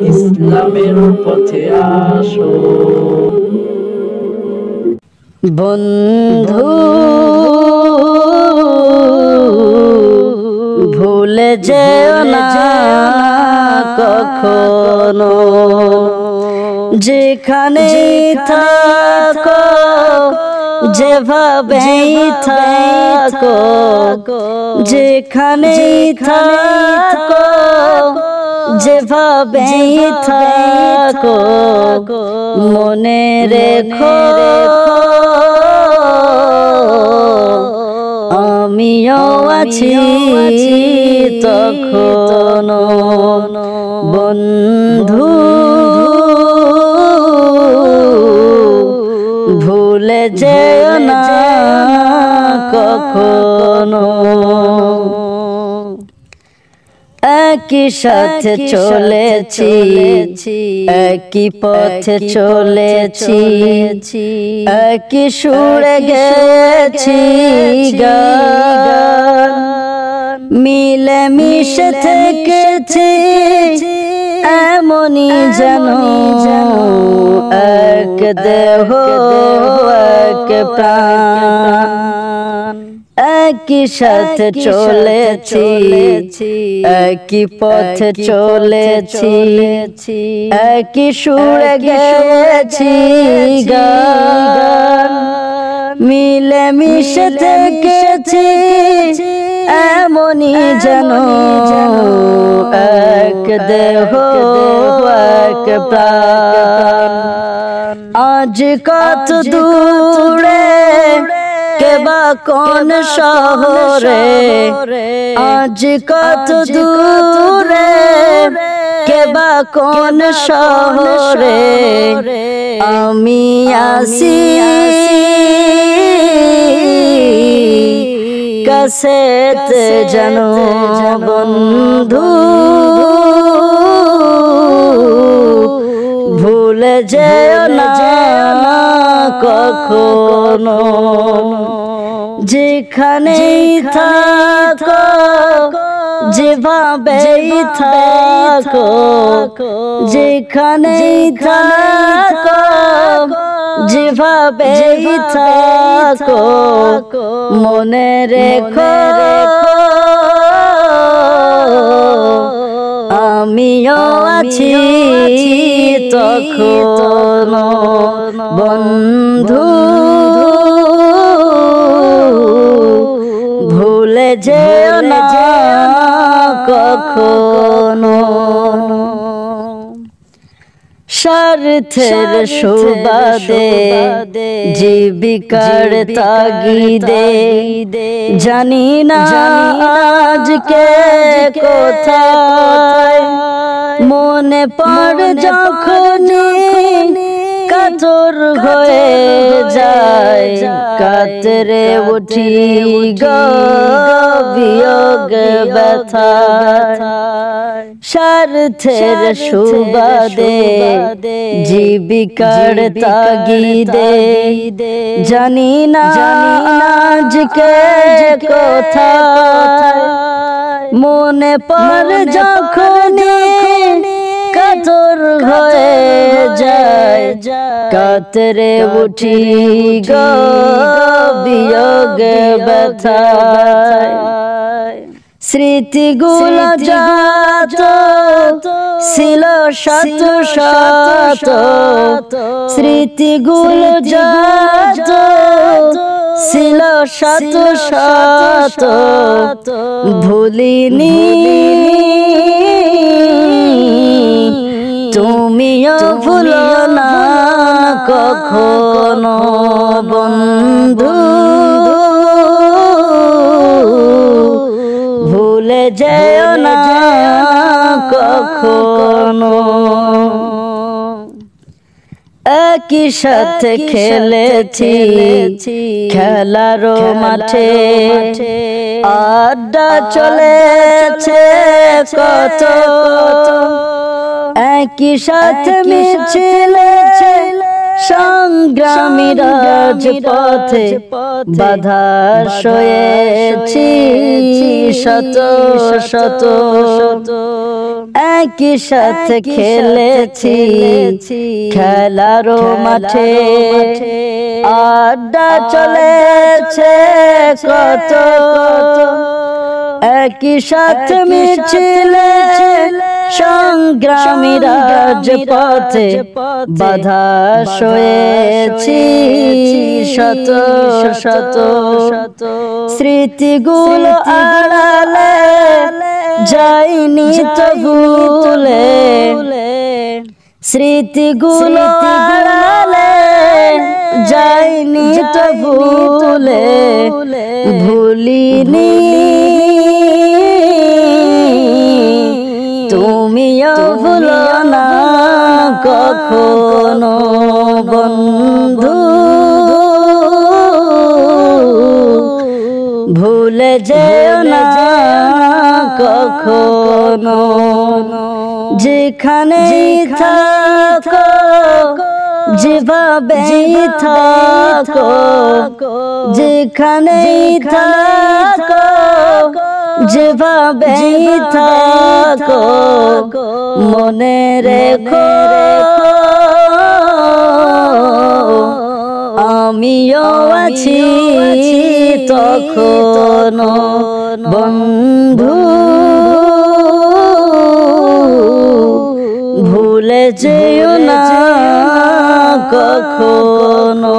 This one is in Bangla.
ইসলামের পথে আসো বন্ধু, ভুলে যেও না কখনো, যেখানে থাকো যেভাবেই থাকো, যেখানে থাকো যেভাবেই থাকো, মনে রেখো আমিও আছি তখনো বন্ধু, ভুলে যেও না কখনো। একই সাথে চলেছি, একই পথে চলেছি, একই সুরে গেছি গান, মিলে মিশে থেকেছি এমনই যেন এক দেহ এক প্রাণ। একই সাথে চলেছি, একই পথে চলেছি, একই সুরে গেছি গান, মিলে মিশে থেকেছি এমনই যেন এক দেহ এক প্রাণ। আজ কত দূরে কেবা কোন শহরে, আজ কত দূরে কেবা কোন শহরে, আমি আসি কাছেতে যেন বন্ধু, ভুলে যেও না কখনো, যেখানেই থাকো যেভাবেই থাকো, যেখানেই থাকো যেভাবেই থাকো, মনে রেখো আমিও আছি তখনো বন্ধু, ভুলে যেও না কখনো। স্বার্থের সুবাদে জীবিকার তাগিদে জানি না আজকে কোথায়, মনে পড়ে যখনই কাতর হয়ে যায়, কাতরে উঠি গো বিয়োগ ব্যথায়। স্বার্থের সুবাদে জীবিকার তাগিদে জানি না আজকে কোথায়, মনে পড়ে যখনই কাতর হয়ে যায়, কাতরে উঠি গো বিয়োগ ব্যথায়। স্মৃতিগুলো যত ছিল শত শত, স্মৃতিগুলো যত ছিল শত শত, ভুলিনি তুমিও ভুলো না কখনো বন্ধু, ভুলে যেও না কখনো। একই সাথে খেলেছি খেলার মাঠে, আড্ডা চলেছে কত, একই সাথে মিছিলে সংগ্রামী রাজপথে বাধা সয়েছি শত শত, একই সাথে খেলেছি খেলার মাঠে, আড্ডা চলেছে কত, একই সাথে মিছিলে সংগ্রামী রাজপথে বাধা সয়েছি শত শত, স্মৃতিগুলো আড়ালে যাইনি তো ভুলে, স্মৃতিগুলো আড়ালে যাইনি তো ভুলে, ভুলিনি তুমিও ভুলো না কখনো বন্ধু, ভুলে যেও না কখনো, যেখানেই থাকো যেভাবে থাকো, যেখানেই থাকো যেভাবে থাকো, মনে রেখো আমিও আছি তখনো বন্ধু, ভুলে যেও না কখনো।